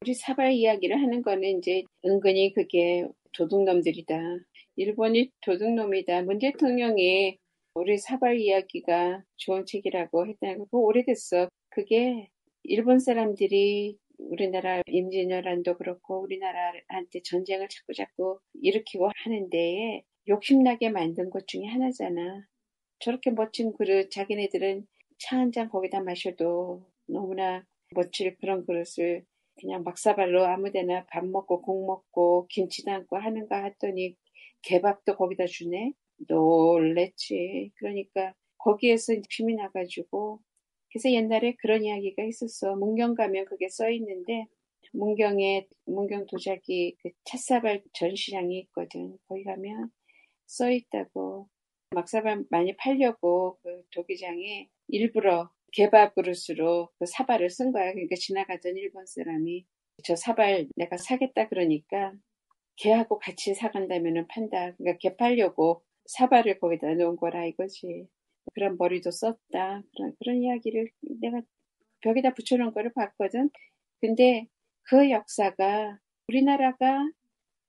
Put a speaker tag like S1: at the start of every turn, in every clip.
S1: 우리 사발 이야기를 하는 거는 이제 은근히 그게 도둑놈들이다. 일본이 도둑놈이다. 문 대통령이 우리 사발 이야기가 좋은 책이라고 했다는 거 그거 오래됐어. 그게 일본 사람들이 우리나라 임진왜란도 그렇고 우리나라한테 전쟁을 자꾸 일으키고 하는데 욕심나게 만든 것 중에 하나잖아. 저렇게 멋진 그릇 자기네들은 차 한 잔 거기다 마셔도 너무나 멋질 그런 그릇을 그냥 막사발로 아무데나 밥 먹고 국 먹고 김치 담고 하는가 했더니 개밥도 거기다 주네. 놀랬지. 그러니까 거기에서 욕심이 나가지고 그래서 옛날에 그런 이야기가 있었어. 문경 가면 그게 써 있는데 문경 도자기 그 찻사발 전시장이 있거든. 거기 가면 써 있다고. 막사발 많이 팔려고 그 도기장에 일부러 개밥 그릇으로 그 사발을 쓴 거야. 그러니까 지나가던 일본 사람이 저 사발 내가 사겠다 그러니까 개하고 같이 사간다면은 판다. 그러니까 개 팔려고 사발을 거기다 놓은 거라 이거지. 그런 머리도 썼다. 그런 이야기를 내가 벽에다 붙여놓은 거를 봤거든. 근데 그 역사가 우리나라가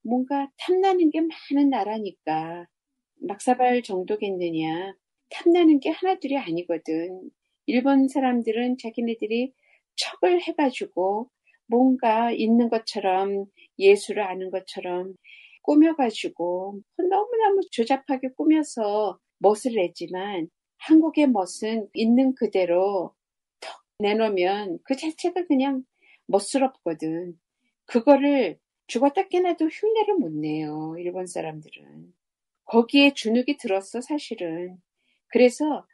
S1: 뭔가 탐나는 게 많은 나라니까 막사발 정도겠느냐. 탐나는 게 하나둘이 아니거든. 일본 사람들은 자기네들이 척을 해가지고 뭔가 있는 것처럼 예술을 아는 것처럼 꾸며가지고 너무너무 조잡하게 꾸며서 멋을 내지만 한국의 멋은 있는 그대로 턱 내놓으면 그 자체가 그냥 멋스럽거든. 그거를 죽었다 깨나도 흉내를 못 내요. 일본 사람들은. 거기에 주눅이 들었어, 사실은. 그래서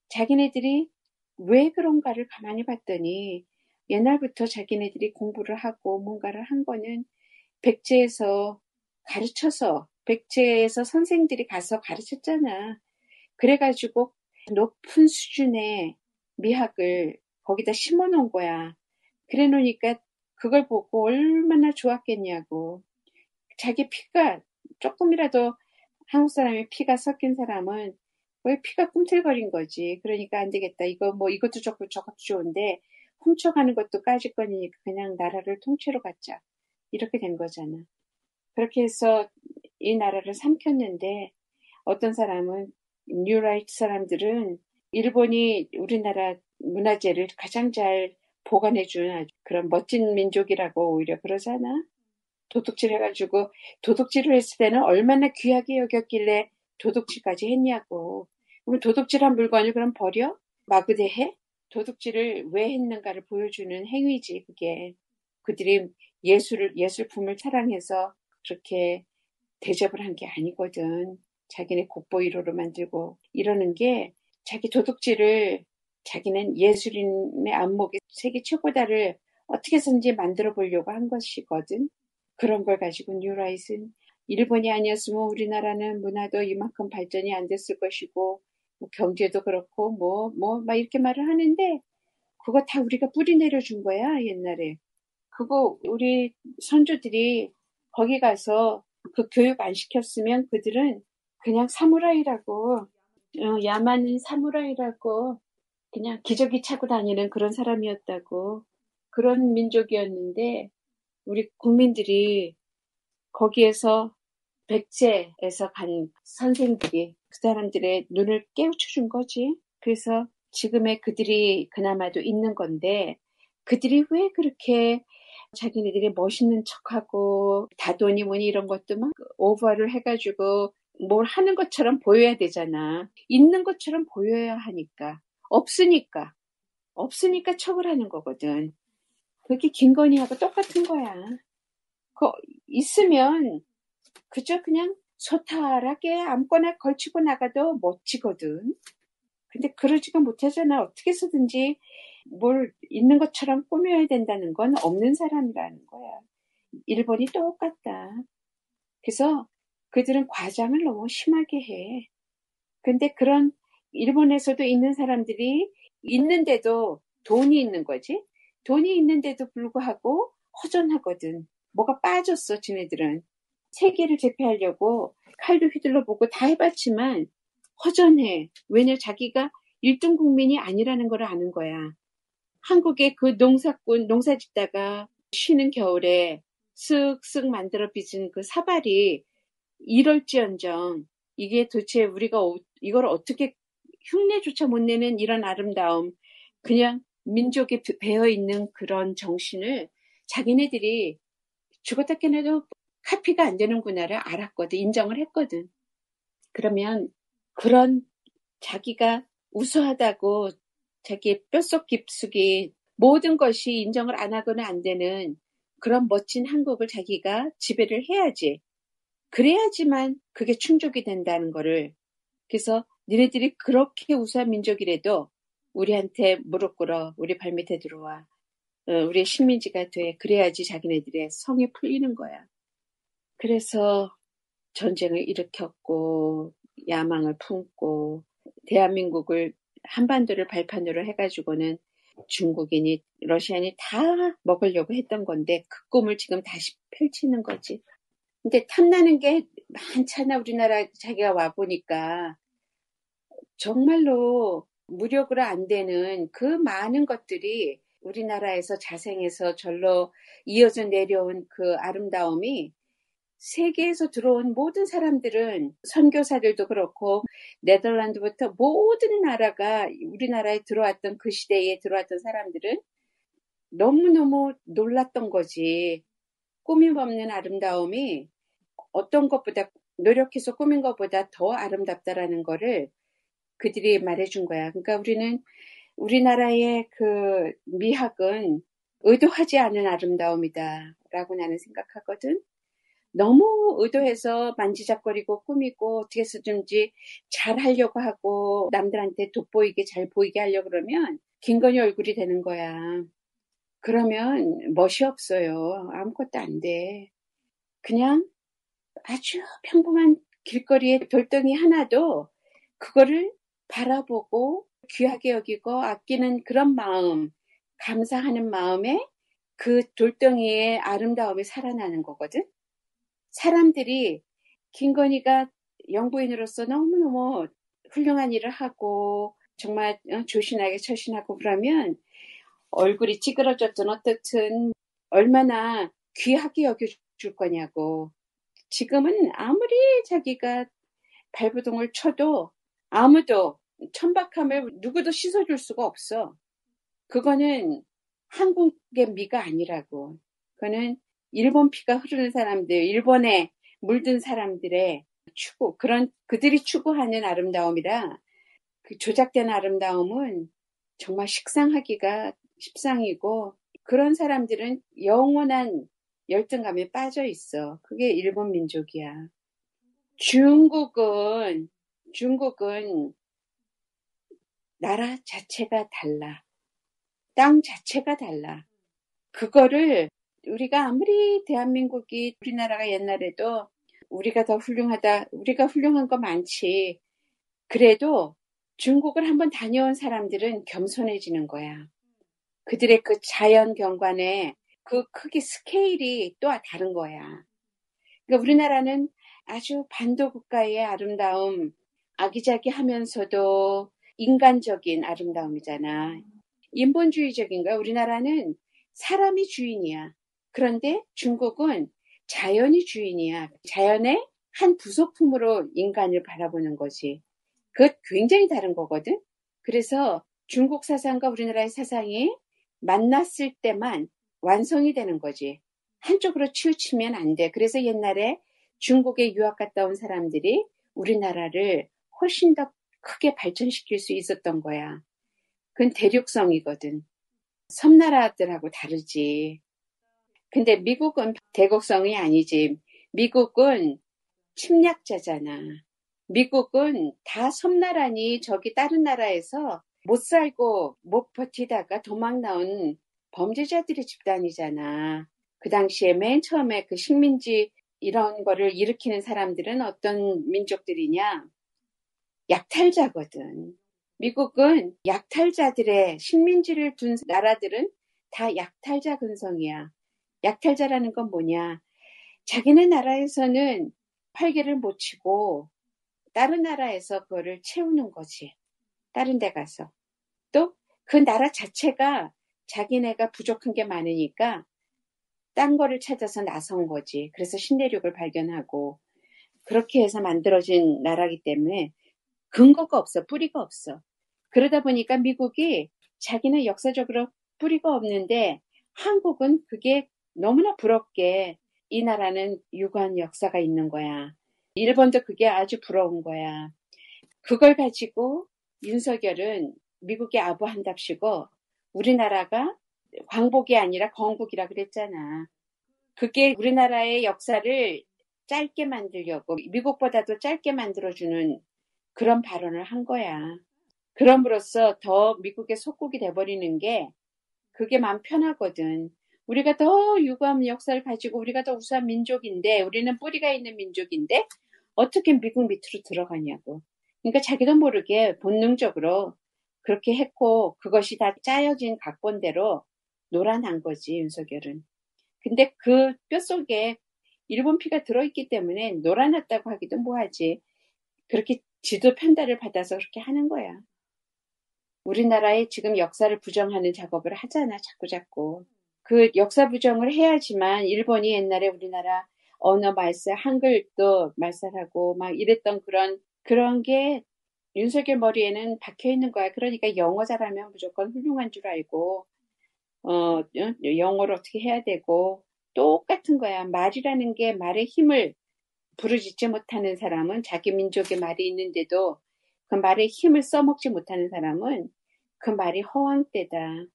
S1: 자기네들이 왜 그런가를 가만히 봤더니 옛날부터 자기네들이 공부를 하고 뭔가를 한 거는 백제에서 백제에서 선생들이 가서 가르쳤잖아. 그래가지고 높은 수준의 미학을 거기다 심어 놓은 거야. 그래 놓으니까 그걸 보고 얼마나 좋았겠냐고. 자기 피가 조금이라도 한국 사람의 피가 섞인 사람은 왜 피가 꿈틀거린 거지. 그러니까 안 되겠다. 이거 뭐 이것도 좋고 저것도 좋은데 훔쳐가는 것도 까짓거니니까 그냥 나라를 통째로 갖자. 이렇게 된 거잖아. 그렇게 해서 이 나라를 삼켰는데 어떤 사람은 뉴라이트 사람들은 일본이 우리나라 문화재를 가장 잘 보관해준 그런 멋진 민족이라고 오히려 그러잖아. 도둑질 해가지고 도둑질을 했을 때는 얼마나 귀하게 여겼길래 도둑질까지 했냐고. 그럼 도둑질한 물건을 그럼 버려? 마구대해? 도둑질을 왜 했는가를 보여주는 행위지 그게. 그들이 예술품을 사랑해서 그렇게 대접을 한 게 아니거든. 자기네 국보 1호로 만들고 이러는 게 자기 도둑질을 자기는 예술인의 안목이 세계 최고다를 어떻게 해서든지 만들어 보려고 한 것이거든. 그런 걸 가지고 뉴라이트는 일본이 아니었으면 우리나라는 문화도 이만큼 발전이 안 됐을 것이고 뭐 경제도 그렇고 막 이렇게 말을 하는데 그거 다 우리가 뿌리 내려준 거야 옛날에. 그거 우리 선조들이 거기 가서 그 교육 안 시켰으면 그들은 그냥 사무라이라고 야만인 사무라이라고 그냥 기저귀 차고 다니는 그런 사람이었다고. 그런 민족이었는데 우리 국민들이 거기에서 백제에서 간 선생들이 그 사람들의 눈을 깨우쳐준 거지. 그래서 지금의 그들이 그나마도 있는 건데 그들이 왜 그렇게 자기네들이 멋있는 척하고 다도니 뭐니 이런 것도 막 오버를 해가지고 뭘 하는 것처럼 보여야 되잖아. 있는 것처럼 보여야 하니까. 없으니까 척을 하는 거거든. 그게 김건희하고 똑같은 거야. 그 있으면 그저 그냥 소탈하게 아무거나 걸치고 나가도 멋지거든. 근데 그러지가 못하잖아. 어떻게 해서든지 뭘 있는 것처럼 꾸며야 된다는 건 없는 사람이라는 거야. 일본이 똑같다. 그래서 그들은 과장을 너무 심하게 해. 근데 그런 일본에서도 있는 사람들이 있는데도 돈이 있는 거지. 돈이 있는데도 불구하고 허전하거든. 뭐가 빠졌어, 지네들은. 세계를 제패하려고 칼도 휘둘러 보고 다 해봤지만 허전해. 왜냐 자기가 1등 국민이 아니라는 걸 아는 거야. 한국의 그 농사 짓다가 쉬는 겨울에 쓱쓱 만들어 빚은 그 사발이 이럴지언정 이게 도대체 우리가 이걸 어떻게 흉내조차 못 내는 이런 아름다움, 그냥 민족에 배어있는 그런 정신을 자기네들이 죽었다 깨나도 카피가 안 되는구나를 알았거든. 인정을 했거든. 그러면 그런 자기가 우수하다고 자기 뼛속 깊숙이 모든 것이 인정을 안 하거나 안 되는 그런 멋진 한국을 자기가 지배를 해야지. 그래야지만 그게 충족이 된다는 거를. 그래서 니네들이 그렇게 우수한 민족이라도 우리한테 무릎 꿇어, 우리 발밑에 들어와, 우리의 식민지가 돼. 그래야지 자기네들의 성이 풀리는 거야. 그래서 전쟁을 일으켰고 야망을 품고 대한민국을 한반도를 발판으로 해가지고는 중국인이 러시아인이 다 먹으려고 했던 건데 그 꿈을 지금 다시 펼치는 거지. 근데 탐나는 게 많잖아. 우리나라 자기가 와보니까 정말로 무력으로 안 되는 그 많은 것들이 우리나라에서 자생해서 절로 이어져 내려온 그 아름다움이 세계에서 들어온 모든 사람들은 선교사들도 그렇고 네덜란드부터 모든 나라가 우리나라에 들어왔던 그 시대에 들어왔던 사람들은 너무너무 놀랐던 거지. 꾸밈 없는 아름다움이 어떤 것보다 노력해서 꾸민 것보다 더 아름답다라는 거를 그들이 말해준 거야. 그러니까 우리는 우리나라의 그 미학은 의도하지 않은 아름다움이다라고 나는 생각하거든. 너무 의도해서 만지작거리고 꾸미고 어떻게 해서든지 잘 하려고 하고 남들한테 돋보이게 잘 보이게 하려고 그러면 김건희 얼굴이 되는 거야. 그러면 멋이 없어요. 아무것도 안 돼. 그냥 아주 평범한 길거리에 돌덩이 하나도 그거를 바라보고 귀하게 여기고 아끼는 그런 마음, 감사하는 마음에 그 돌덩이의 아름다움이 살아나는 거거든. 사람들이 김건희가 영부인으로서 너무너무 훌륭한 일을 하고 정말 조신하게 처신하고 그러면 얼굴이 찌그러졌든 어떻든 얼마나 귀하게 여겨줄 거냐고. 지금은 아무리 자기가 발버둥을 쳐도 아무도 천박함을 누구도 씻어줄 수가 없어. 그거는 한국의 미가 아니라고. 그거는 일본 피가 흐르는 사람들, 일본에 물든 사람들의 추구, 그런 그들이 추구하는 아름다움이라 그 조작된 아름다움은 정말 식상하기가 십상이고 그런 사람들은 영원한 열등감에 빠져 있어. 그게 일본 민족이야. 중국은 나라 자체가 달라. 땅 자체가 달라. 그거를 우리가 아무리 대한민국이 우리나라가 옛날에도 우리가 더 훌륭하다. 우리가 훌륭한 거 많지. 그래도 중국을 한번 다녀온 사람들은 겸손해지는 거야. 그들의 그 자연 경관에 그 크기 스케일이 또 다른 거야. 그러니까 우리나라는 아주 반도 국가의 아름다움, 아기자기하면서도 인간적인 아름다움이잖아. 인본주의적인 거야. 우리나라는 사람이 주인이야. 그런데 중국은 자연이 주인이야. 자연의 한 부속품으로 인간을 바라보는 거지. 그것 굉장히 다른 거거든. 그래서 중국 사상과 우리나라의 사상이 만났을 때만 완성이 되는 거지. 한쪽으로 치우치면 안 돼. 그래서 옛날에 중국에 유학 갔다 온 사람들이 우리나라를 훨씬 더 크게 발전시킬 수 있었던 거야. 그건 대륙성이거든. 섬나라들하고 다르지. 근데 미국은 대국성이 아니지. 미국은 침략자잖아. 미국은 다 섬나라니 저기 다른 나라에서 못 살고 못 버티다가 도망 나온 범죄자들의 집단이잖아. 그 당시에 맨 처음에 그 식민지 이런 거를 일으키는 사람들은 어떤 민족들이냐? 약탈자거든. 미국은 약탈자들의 식민지를 둔 나라들은 다 약탈자 근성이야. 약탈자라는 건 뭐냐? 자기네 나라에서는 활개를 못 치고 다른 나라에서 그거를 채우는 거지. 다른 데 가서. 또 그 나라 자체가 자기네가 부족한 게 많으니까 딴 거를 찾아서 나선 거지. 그래서 신대륙을 발견하고 그렇게 해서 만들어진 나라이기 때문에 근거가 없어. 뿌리가 없어. 그러다 보니까 미국이 자기는 역사적으로 뿌리가 없는데 한국은 그게 너무나 부럽게 이 나라는 유구한 역사가 있는 거야. 일본도 그게 아주 부러운 거야. 그걸 가지고 윤석열은 미국에 아부한답시고 우리나라가 광복이 아니라 건국이라 그랬잖아. 그게 우리나라의 역사를 짧게 만들려고 미국보다도 짧게 만들어주는 그런 발언을 한 거야. 그럼으로써 더 미국의 속국이 돼버리는 게 그게 마음 편하거든. 우리가 더 유구한 역사를 가지고 우리가 더 우수한 민족인데 우리는 뿌리가 있는 민족인데 어떻게 미국 밑으로 들어가냐고. 그러니까 자기도 모르게 본능적으로 그렇게 했고 그것이 다 짜여진 각본대로 노란한 거지 윤석열은. 근데 그 뼛속에 일본 피가 들어있기 때문에 노란했다고 하기도 뭐하지. 그렇게 지도 편달을 받아서 그렇게 하는 거야. 우리나라의 지금 역사를 부정하는 작업을 하잖아, 자꾸자꾸. 그 역사 부정을 해야지만 일본이 옛날에 우리나라 언어 말살, 한글도 말살하고 막 이랬던 그런 게 윤석열 머리에는 박혀 있는 거야. 그러니까 영어 잘하면 무조건 훌륭한 줄 알고, 영어를 어떻게 해야 되고, 똑같은 거야. 말이라는 게 말의 힘을 부르짖지 못하는 사람은 자기 민족의 말이 있는데도 그 말에 힘을 써먹지 못하는 사람은 그 말이 허황되다.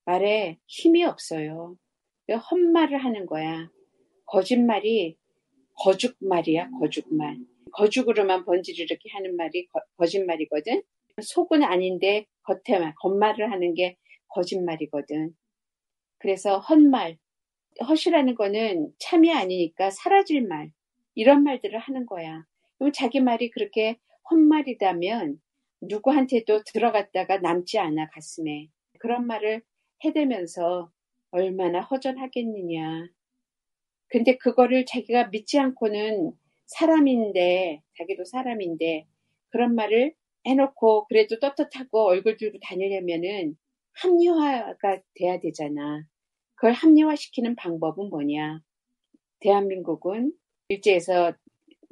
S1: 말에 힘이 없어요. 헛말을 하는 거야. 거짓말이 거죽말이야, 거죽말. 거죽으로만 번지를 이렇게 하는 말이 거짓말이거든. 속은 아닌데 겉말을 하는 게 거짓말이거든. 그래서 헛말, 헛이라는 거는 참이 아니니까 사라질 말, 이런 말들을 하는 거야. 그럼 자기 말이 그렇게 헛말이다면 누구한테도 들어갔다가 남지 않아, 가슴에. 그런 말을 해대면서 얼마나 허전하겠느냐. 근데 그거를 자기가 믿지 않고는 자기도 사람인데, 그런 말을 해놓고 그래도 떳떳하고 얼굴 들고 다니려면은 합리화가 돼야 되잖아. 그걸 합리화시키는 방법은 뭐냐? 대한민국은 일제에서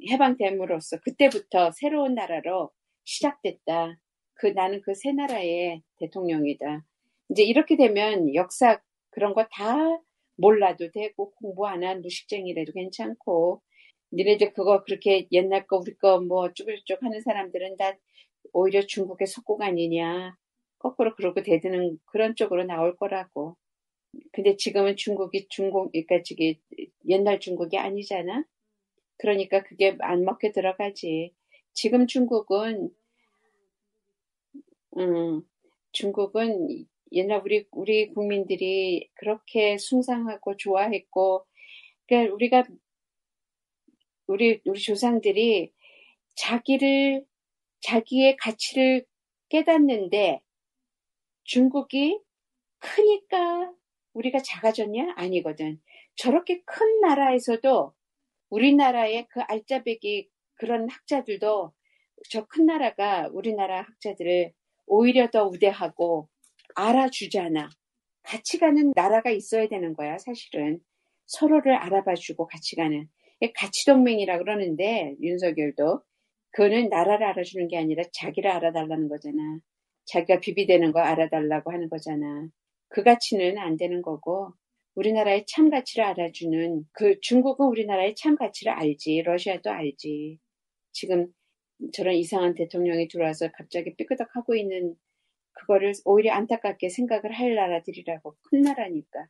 S1: 해방됨으로써 그때부터 새로운 나라로 시작됐다. 나는 그 새 나라의 대통령이다. 이제 이렇게 되면 역사 그런 거 다 몰라도 되고 공부 안 한 무식쟁이라도 괜찮고 니네들 그거 그렇게 옛날 거 우리 거 뭐 쭈글쭈글 하는 사람들은 다 오히려 중국의 속국 아니냐. 거꾸로 그러고 대드는 그런 쪽으로 나올 거라고. 근데 지금은 그러니까 옛날 중국이 아니잖아. 그러니까 그게 안 먹혀 들어가지. 지금 중국은 옛날 우리 국민들이 그렇게 숭상하고 좋아했고, 그러니까 우리 조상들이 자기의 가치를 깨닫는데 중국이 크니까 우리가 작아졌냐? 아니거든. 저렇게 큰 나라에서도 우리나라의 그 알짜배기 그런 학자들도 저 큰 나라가 우리나라 학자들을 오히려 더 우대하고 알아주잖아. 같이 가는 나라가 있어야 되는 거야, 사실은. 서로를 알아봐주고 같이 가는. 가치동맹이라 그러는데, 윤석열도. 그거는 나라를 알아주는 게 아니라 자기를 알아달라는 거잖아. 자기가 비비되는 거 알아달라고 하는 거잖아. 그 가치는 안 되는 거고, 우리나라의 참 가치를 알아주는, 중국은 우리나라의 참 가치를 알지. 러시아도 알지. 지금 저런 이상한 대통령이 들어와서 갑자기 삐끄덕하고 있는 그거를 오히려 안타깝게 생각을 할 나라들이라고. 큰 나라니까.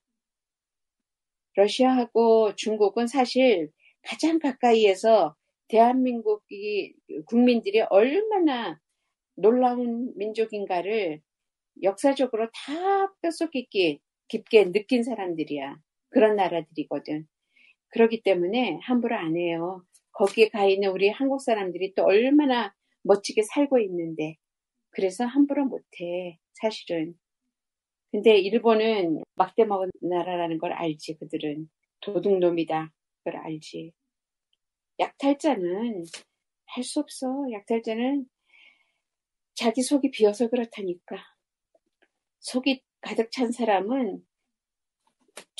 S1: 러시아하고 중국은 사실 가장 가까이에서 대한민국이 국민들이 얼마나 놀라운 민족인가를 역사적으로 다 뼛속 깊게 느낀 사람들이야. 그런 나라들이거든. 그렇기 때문에 함부로 안 해요. 거기에 가 있는 우리 한국 사람들이 또 얼마나 멋지게 살고 있는데. 그래서 함부로 못해, 사실은. 근데 일본은 막대 먹은 나라라는 걸 알지, 그들은. 도둑놈이다. 그걸 알지. 약탈자는 할 수 없어. 약탈자는 자기 속이 비어서 그렇다니까. 속이 가득 찬 사람은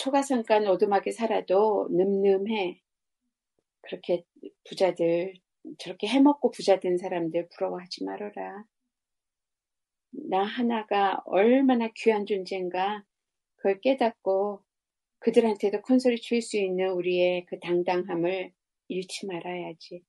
S1: 초가삼간 오두막에 살아도 늠름해. 그렇게 부자들, 저렇게 해먹고 부자 된 사람들 부러워하지 말아라. 나 하나가 얼마나 귀한 존재인가 그걸 깨닫고 그들한테도 큰 소리 칠 수 있는 우리의 그 당당함을 잃지 말아야지.